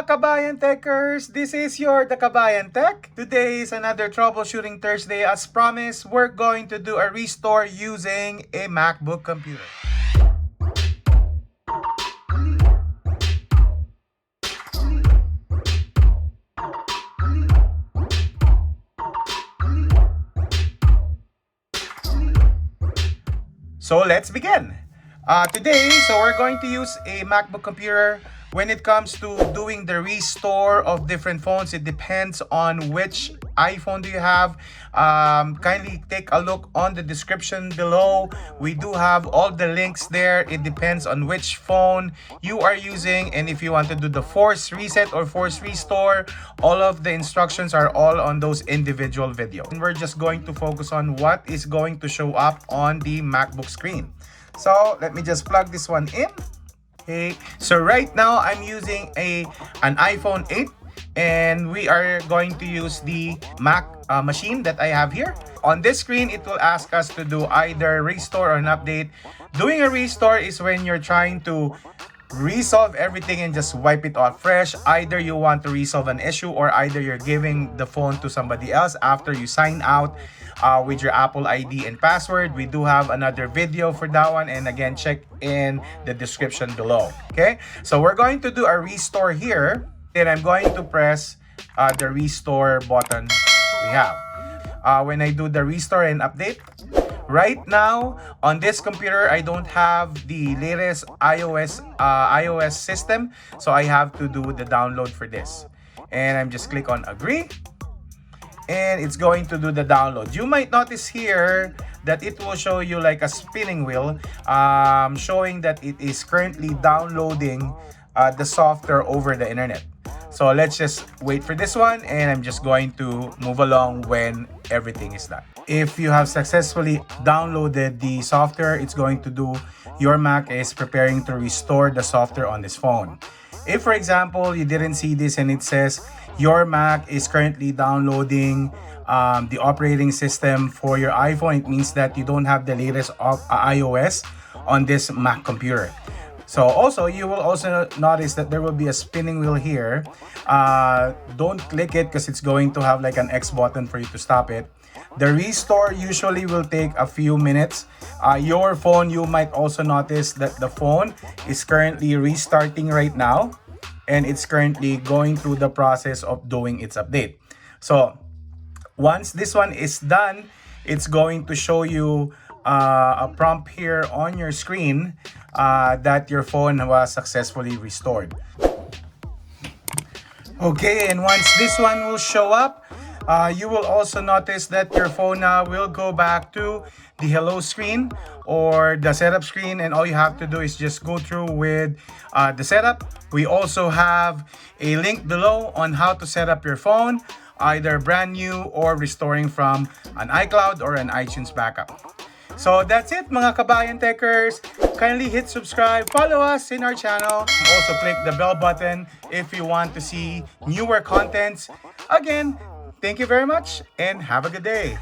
mga Kabayan Techers! This is your The Kabayan Tech. Today is another troubleshooting Thursday. As promised, we're going to do a restore using a MacBook computer. So let's begin. Today, we're going to use a MacBook computer. When it comes to doing the restore of different phones, it depends on which iPhone do you have. Kindly take a look on the description below. We do have all the links there. It depends on which phone you are using, and if you want to do the force reset or force restore, all of the instructions are all on those individual videos. And we're just going to focus on what is going to show up on the MacBook screen. So let me just plug this one in. Okay, so right now I'm using an iPhone 8, and we are going to use the Mac machine that I have here. On this screen, it will ask us to do either restore or an update. Doing a restore is when you're trying to resolve everything and just wipe it off fresh. Either you want to resolve an issue, or either you're giving the phone to somebody else after you sign out with your Apple ID and password. We do have another video for that one, and again, check in the description below. Okay, so we're going to do a restore here, and I'm going to press the restore button we have. When I do the restore and update, right now on this computer I don't have the latest iOS system, so I have to do the download for this, and I'm just click on agree, and it's going to do the download. You might notice here that it will show you like a spinning wheel, showing that it is currently downloading the software over the internet. So let's just wait for this one, and I'm just going to move along when everything is done. If you have successfully downloaded the software, it's going to do, your Mac is preparing to restore the software on this phone. If, for example, you didn't see this and it says your Mac is currently downloading the operating system for your iPhone, it means that you don't have the latest iOS on this Mac computer. So also, you will also notice that there will be a spinning wheel here. Don't click it because it's going to have like an X button for you to stop it. The restore usually will take a few minutes. Your phone, you might also notice that the phone is currently restarting right now, and it's currently going through the process of doing its update. So once this one is done, it's going to show you a prompt here on your screen that your phone was successfully restored. Okay, and once this one will show up, you will also notice that your phone now will go back to the hello screen or the setup screen, and all you have to do is just go through with the setup. We also have a link below on how to set up your phone, either brand new or restoring from an iCloud or an iTunes backup. So that's it, mga Kabayan Techers. Kindly hit subscribe, follow us in our channel. Also click the bell button if you want to see newer contents. Again, thank you very much and have a good day.